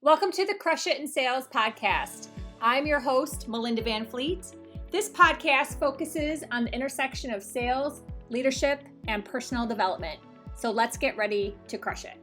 Welcome to the Crush It in Sales podcast. I'm your host, Melinda Van Fleet. This podcast focuses on the intersection of sales, leadership, and personal development. So let's get ready to crush it.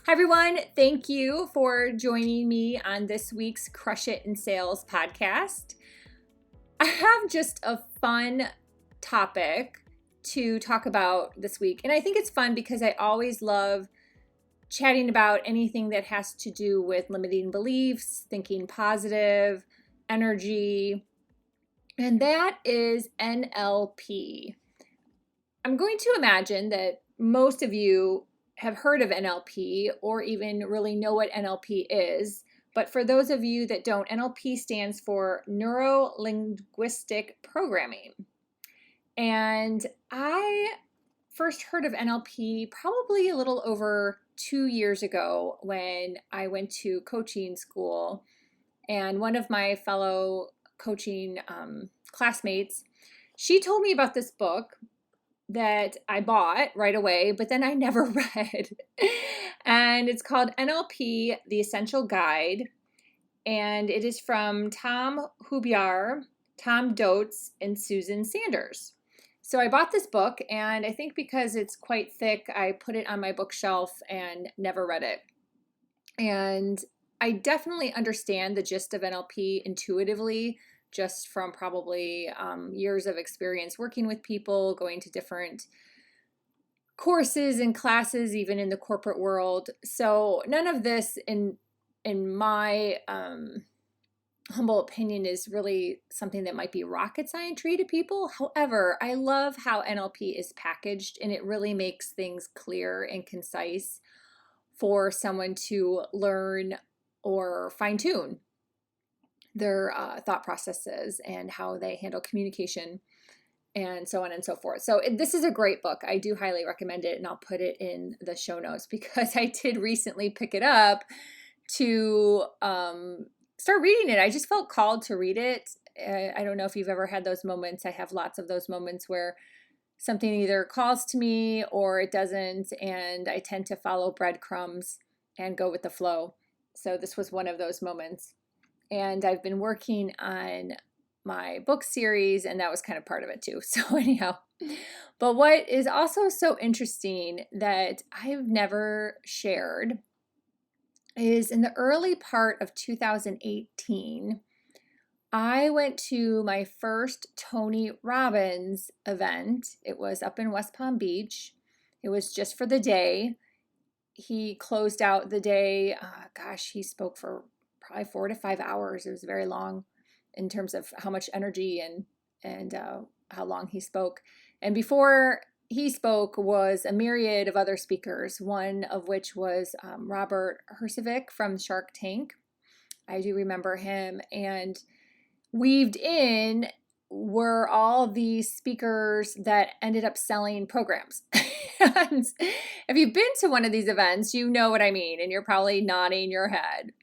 Hi, everyone. Thank you for joining me on this week's Crush It in Sales podcast. I have just a fun topic to talk about this week. And I think it's fun because I always love chatting about anything that has to do with limiting beliefs, thinking positive, energy, and that is NLP. I'm going to imagine that most of you have heard of NLP or even really know what NLP is. But for those of you that don't, NLP stands for Neuro-Linguistic Programming. And I first heard of NLP probably a little over 2 years ago when I went to coaching school, and one of my fellow coaching classmates, she told me about this book that I bought right away, but then I never read. And it's called NLP The Essential Guide, and it is from Tom Hoobyar, Tom Dotz, and Susan Sanders. So I bought this book, and I think because it's quite thick, I put it on my bookshelf and never read it. And I definitely understand the gist of NLP intuitively, just from probably years of experience working with people, going to different courses and classes, even in the corporate world. So none of this, in my humble opinion, is really something that might be rocket science-y to people. However, I love how NLP is packaged, and it really makes things clear and concise for someone to learn or fine-tune their thought processes and how they handle communication and so on and so forth. So this is a great book. I do highly recommend it, and I'll put it in the show notes because I did recently pick it up to start reading it. I just felt called to read it. I don't know if you've ever had those moments. I have lots of those moments where something either calls to me or it doesn't, and I tend to follow breadcrumbs and go with the flow. So this was one of those moments. And I've been working on my book series, and that was kind of part of it too. So anyhow, but what is also so interesting that I've never shared is in the early part of 2018, I went to my first Tony Robbins event. It was up in West Palm Beach. It was just for the day. He closed out the day. He spoke for probably 4 to 5 hours. It was very long in terms of how much energy and how long he spoke. And before he spoke was a myriad of other speakers, one of which was Robert Herjavec from Shark Tank. I do remember him. And weaved in were all these speakers that ended up selling programs. And if you've been to one of these events, you know what I mean, and you're probably nodding your head.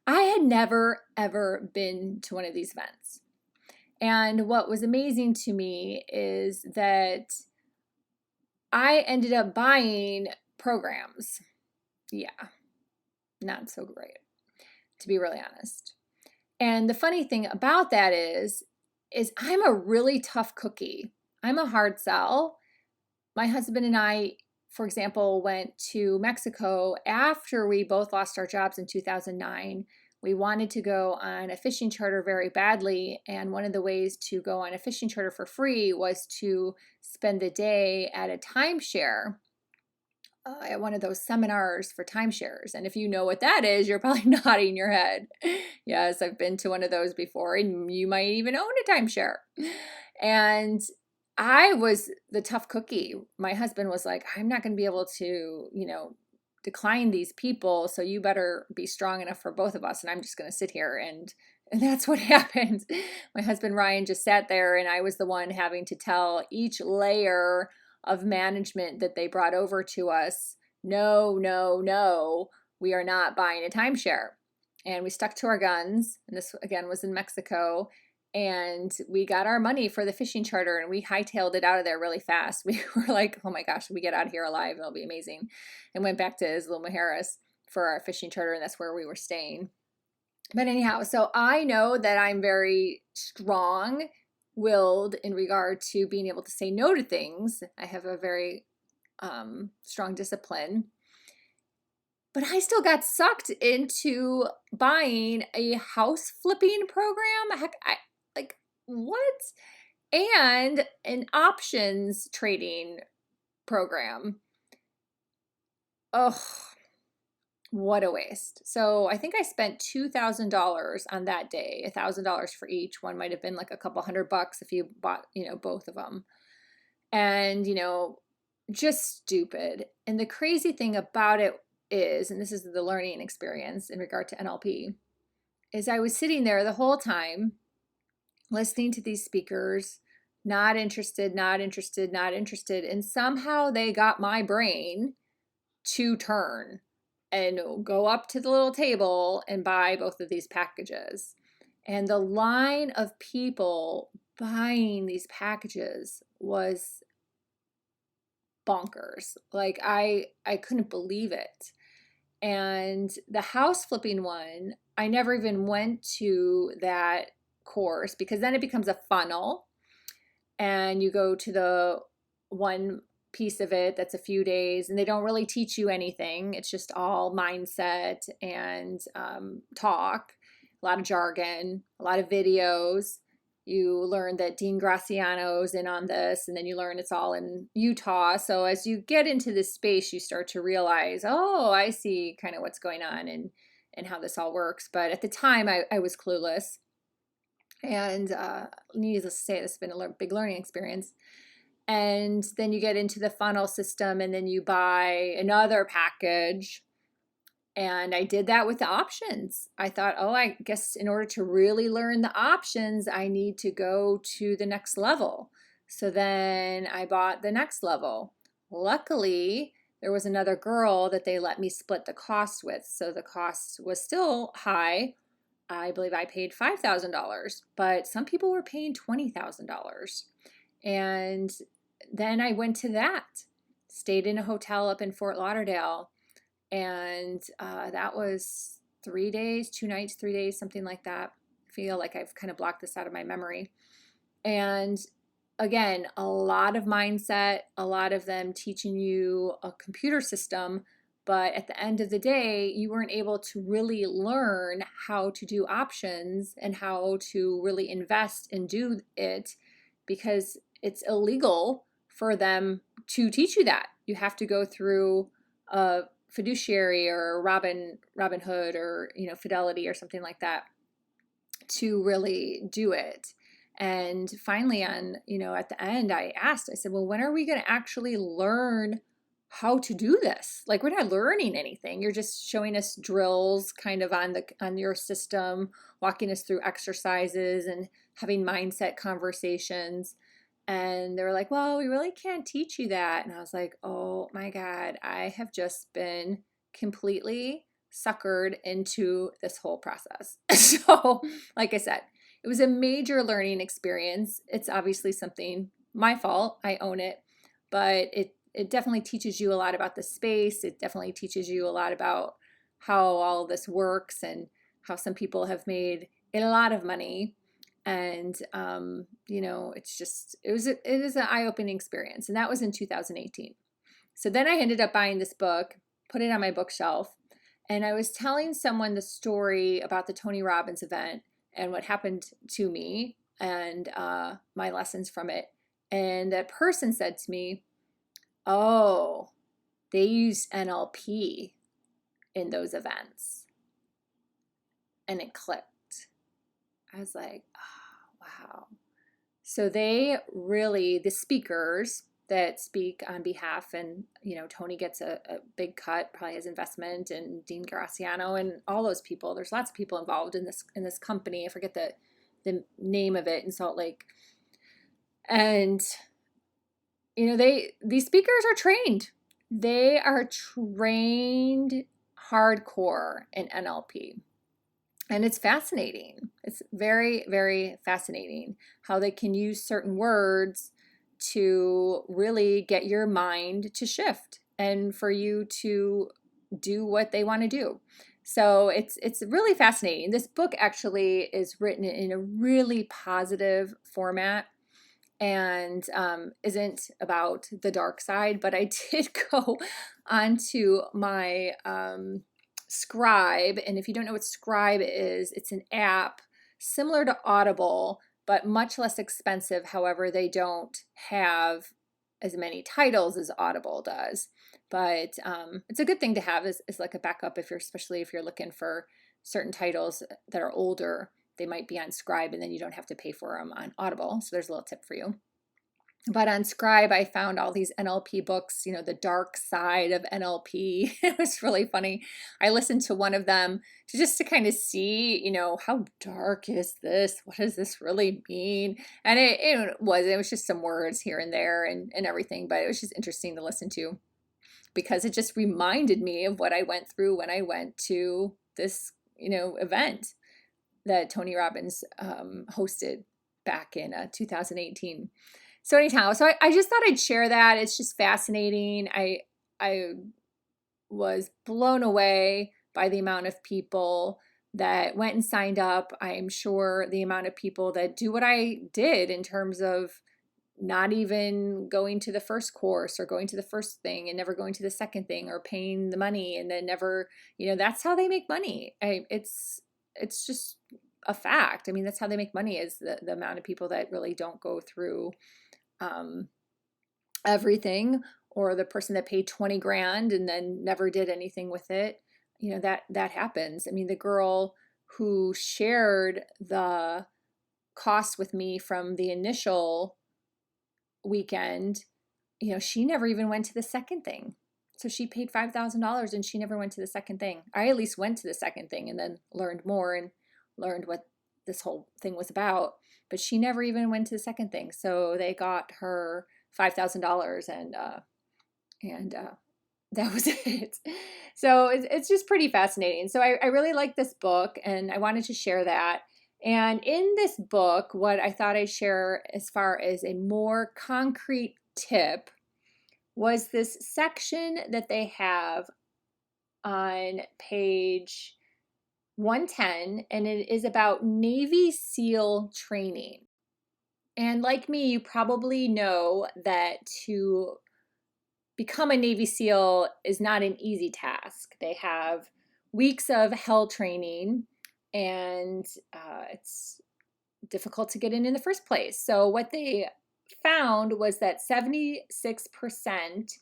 I had never, ever been to one of these events. And what was amazing to me is that I ended up buying programs. Yeah, not so great, to be really honest. And the funny thing about that is I'm a really tough cookie. I'm a hard sell. My husband and I, for example, went to Mexico after we both lost our jobs in 2009. We wanted to go on a fishing charter very badly, and one of the ways to go on a fishing charter for free was to spend the day at a timeshare, at one of those seminars for timeshares. And if you know what that is, you're probably nodding your head. Yes, I've been to one of those before, and you might even own a timeshare. And I was the tough cookie. My husband was like, I'm not going to be able to, decline these people, so you better be strong enough for both of us, and I'm just going to sit here. And that's what happened. My husband Ryan just sat there, and I was the one having to tell each layer of management that they brought over to us, no, no, no, we are not buying a timeshare. And we stuck to our guns, and this again was in Mexico, and we got our money for the fishing charter, and we hightailed it out of there really fast. We were like, oh my gosh, if we get out of here alive, it'll be amazing. And went back to Isla Mujeres. for our fishing charter, and that's where we were staying. But anyhow, so I know that I'm very strong-willed in regard to being able to say no to things. I have a very strong discipline. But I still got sucked into buying a house flipping program. Heck, like, what? And an options trading program. Oh, what a waste. So I think I spent $2,000 on that day, $1,000 for each. One might have been like a couple $100 if you bought, both of them. And, just stupid. And the crazy thing about it is, and this is the learning experience in regard to NLP, is I was sitting there the whole time listening to these speakers, not interested, not interested, not interested. And somehow they got my brain to turn and go up to the little table and buy both of these packages. And the line of people buying these packages was bonkers. Like I couldn't believe it. And the house flipping one, I never even went to that course because then it becomes a funnel and you go to the one piece of it that's a few days and they don't really teach you anything. It's just all mindset and talk, a lot of jargon, a lot of videos. You learn that Dean Graciano's in on this, and then you learn it's all in Utah. So as you get into this space, you start to realize, oh, I see kind of what's going on and how this all works. But at the time, I was clueless. And needless to say, this has been a big learning experience. And then you get into the funnel system, and then you buy another package. And I did that with the options. I thought, oh, I guess in order to really learn the options, I need to go to the next level. So then I bought the next level. Luckily, there was another girl that they let me split the cost with. So the cost was still high. I believe I paid $5,000, but some people were paying $20,000. And then I went to that, stayed in a hotel up in Fort Lauderdale. And that was 3 days, 2 nights, 3 days, something like that. I feel like I've kind of blocked this out of my memory. And again, a lot of mindset, a lot of them teaching you a computer system. But at the end of the day, you weren't able to really learn how to do options and how to really invest and do it because it's illegal for them to teach you that. You have to go through a fiduciary or Robin Hood or Fidelity or something like that to really do it. And finally at the end I said, well, when are we going to actually learn how to do this? Like, we're not learning anything. You're just showing us drills kind of on your system, walking us through exercises and having mindset conversations. And they were like, well, we really can't teach you that. And I was like, oh my God, I have just been completely suckered into this whole process. So, like I said, it was a major learning experience. It's obviously something, my fault, I own it, but it definitely teaches you a lot about the space. It definitely teaches you a lot about how all of this works and how some people have made a lot of money. And, it is an eye-opening experience. And that was in 2018. So then I ended up buying this book, put it on my bookshelf. And I was telling someone the story about the Tony Robbins event and what happened to me and my lessons from it. And that person said to me, oh, they use NLP in those events. And it clicked. I was like, oh, wow. So they really, the speakers that speak on behalf, and Tony gets a big cut, probably his investment, and Dean Graciano and all those people. There's lots of people involved in this company. I forget the name of it in Salt Lake. And these speakers are trained. They are trained hardcore in NLP. And it's fascinating. It's very, very fascinating how they can use certain words to really get your mind to shift and for you to do what they want to do. So it's really fascinating. This book actually is written in a really positive format and isn't about the dark side, but I did go onto my Scribe. And if you don't know what Scribe is, it's an app similar to Audible, but much less expensive. However, they don't have as many titles as Audible does. But it's a good thing to have as like a backup especially if you're looking for certain titles that are older. They might be on Scribe and then you don't have to pay for them on Audible. So there's a little tip for you. But on Scribe, I found all these NLP books, the dark side of NLP. It was really funny. I listened to one of them to kind of see, how dark is this? What does this really mean? And it was just some words here and there and everything, but it was just interesting to listen to because it just reminded me of what I went through when I went to this, event that Tony Robbins hosted back in 2018. So anyhow, I just thought I'd share that. It's just fascinating. I was blown away by the amount of people that went and signed up. I'm sure the amount of people that do what I did in terms of not even going to the first course or going to the first thing and never going to the second thing or paying the money and then never, that's how they make money. It's just a fact. I mean, that's how they make money is the amount of people that really don't go through everything, or the person that paid 20 grand and then never did anything with it. That happens. I mean, the girl who shared the cost with me from the initial weekend, she never even went to the second thing. So she paid $5,000 and she never went to the second thing. I at least went to the second thing and then learned more and learned what this whole thing was about. But she never even went to the second thing. So they got her $5,000 and that was it. So it's just pretty fascinating. So I really like this book and I wanted to share that. And in this book, what I thought I'd share as far as a more concrete tip was this section that they have on page 110, and it is about Navy SEAL training. And like me, you probably know that to become a Navy SEAL is not an easy task. They have weeks of hell training, and it's difficult to get in the first place. So what they found was that 76%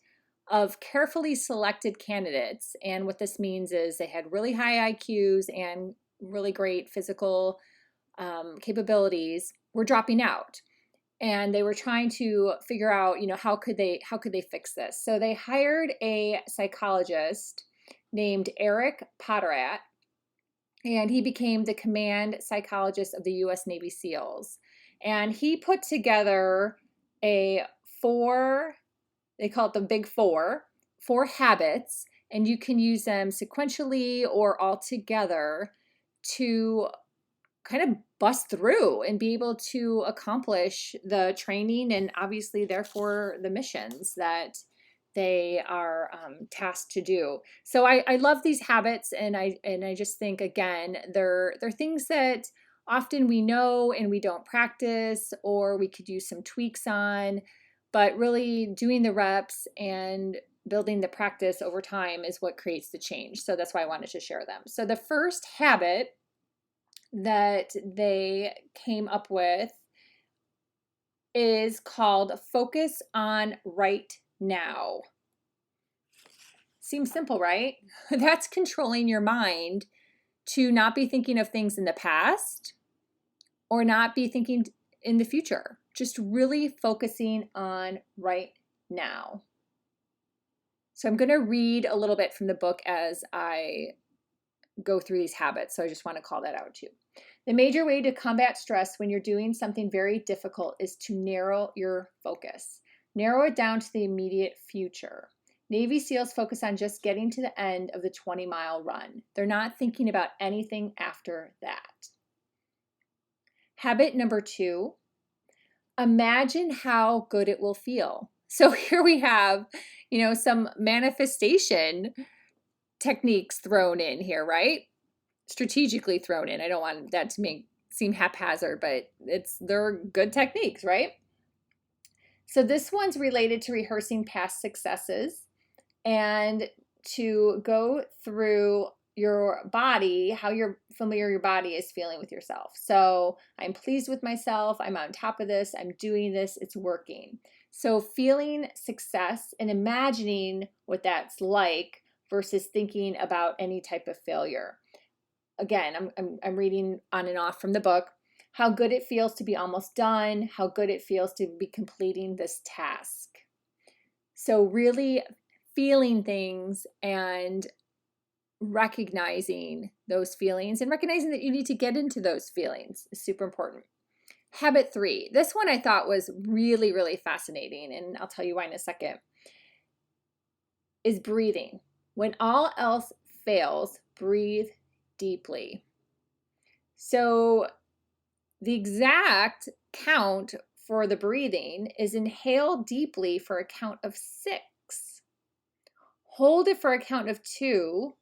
of carefully selected candidates, and what this means is they had really high IQs and really great physical capabilities, were dropping out. And they were trying to figure out, how could they fix this? So they hired a psychologist named Eric Potteratt, and he became the command psychologist of the U.S. Navy SEALs. And he put together they call it the Big Four habits, and you can use them sequentially or all together to kind of bust through and be able to accomplish the training and obviously therefore the missions that they are tasked to do. So I love these habits, and I just think, again, they're things that often we know and we don't practice, or we could use some tweaks on, but really doing the reps and building the practice over time is what creates the change. So that's why I wanted to share them. So the first habit that they came up with is called focus on right now. Seems simple, right? That's controlling your mind to not be thinking of things in the past or not be thinking in the future. Just really focusing on right now. So I'm going to read a little bit from the book as I go through these habits. So I just want to call that out too. The major way to combat stress when you're doing something very difficult is to narrow your focus. Narrow it down to the immediate future. Navy SEALs focus on just getting to the end of the 20-mile run. They're not thinking about anything after that. Habit number 2, imagine how good it will feel. So here we have, some manifestation techniques thrown in here, right? Strategically thrown in. I don't want that to seem haphazard, but they're good techniques, right? So this one's related to rehearsing past successes and to go through your body, how familiar your body is feeling with yourself. So I'm pleased with myself. I'm on top of this. I'm doing this. It's working. So feeling success and imagining what that's like versus thinking about any type of failure. Again, I'm reading on and off from the book. How good it feels to be almost done. How good it feels to be completing this task. So really feeling things and recognizing those feelings and recognizing that you need to get into those feelings is super important. Habit 3. This one I thought was really, really fascinating, and I'll tell you why in a second, is breathing. When all else fails, breathe deeply. So the exact count for the breathing is inhale deeply for a count of 6. Hold it for a count of 2,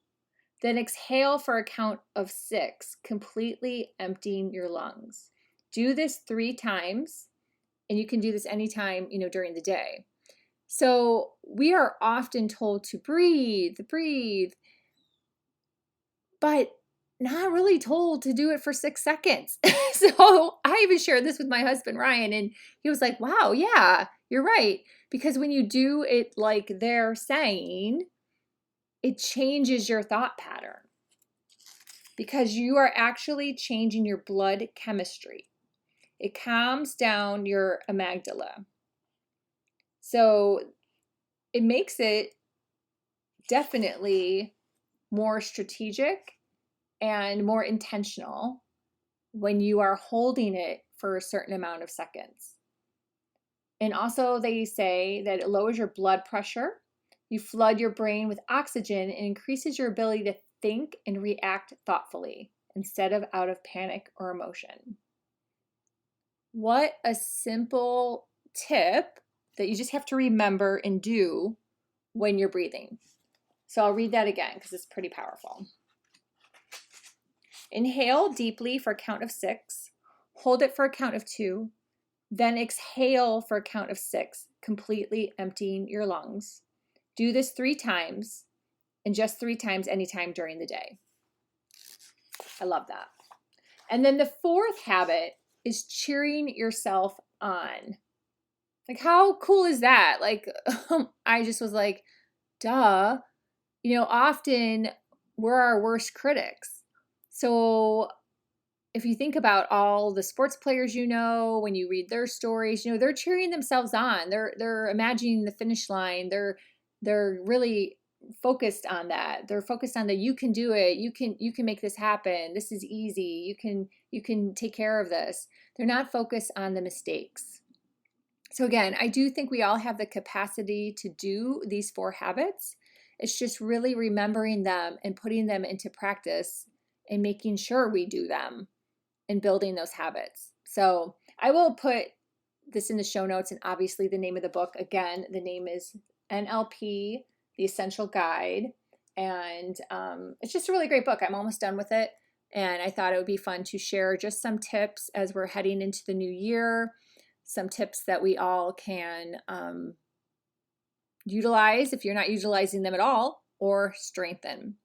then exhale for a count of 6, completely emptying your lungs. Do this 3 times, and you can do this anytime, during the day. So we are often told to breathe, but not really told to do it for 6 seconds. So I even shared this with my husband, Ryan, and he was like, wow, yeah, you're right. Because when you do it like they're saying, it changes your thought pattern because you are actually changing your blood chemistry. It calms down your amygdala. So it makes it definitely more strategic and more intentional when you are holding it for a certain amount of seconds. And also they say that it lowers your blood pressure. You flood your brain with oxygen and increases your ability to think and react thoughtfully instead of out of panic or emotion. What a simple tip that you just have to remember and do when you're breathing. So I'll read that again because it's pretty powerful. Inhale deeply for a count of 6. Hold it for a count of 2. Then exhale for a count of 6, completely emptying your lungs. Do this 3 times, and just 3 times anytime during the day. I love that. And then the 4th habit is cheering yourself on. Like, how cool is that? Like, I just was like, duh. Often we're our worst critics. So if you think about all the sports players, when you read their stories, they're cheering themselves on. They're imagining the finish line. They're really focused on that. They're focused on that you can do it. You can make this happen. This is easy. You can take care of this. They're not focused on the mistakes. So again, I do think we all have the capacity to do these 4 habits. It's just really remembering them and putting them into practice and making sure we do them and building those habits. So I will put this in the show notes and obviously the name of the book. Again, the name is NLP The Essential Guide. And it's just a really great book. I'm almost done with it. And I thought it would be fun to share just some tips as we're heading into the new year, some tips that we all can utilize if you're not utilizing them at all, or strengthen.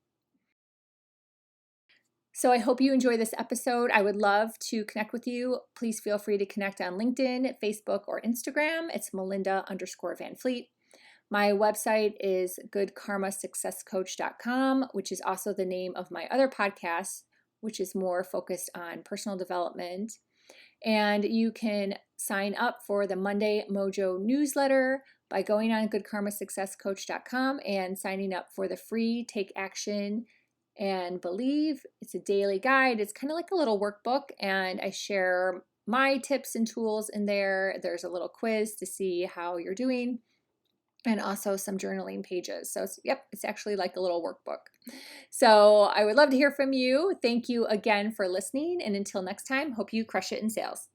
So I hope you enjoy this episode. I would love to connect with you. Please feel free to connect on LinkedIn, Facebook, or Instagram. It's Melinda_Van Fleet. My website is goodkarmasuccesscoach.com, which is also the name of my other podcast, which is more focused on personal development. And you can sign up for the Monday Mojo newsletter by going on goodkarmasuccesscoach.com and signing up for the free Take Action and Believe. It's a daily guide. It's kind of like a little workbook, and I share my tips and tools in there. There's a little quiz to see how you're doing, and also some journaling pages. So it's actually like a little workbook. So I would love to hear from you. Thank you again for listening, and until next time, hope you crush it in sales.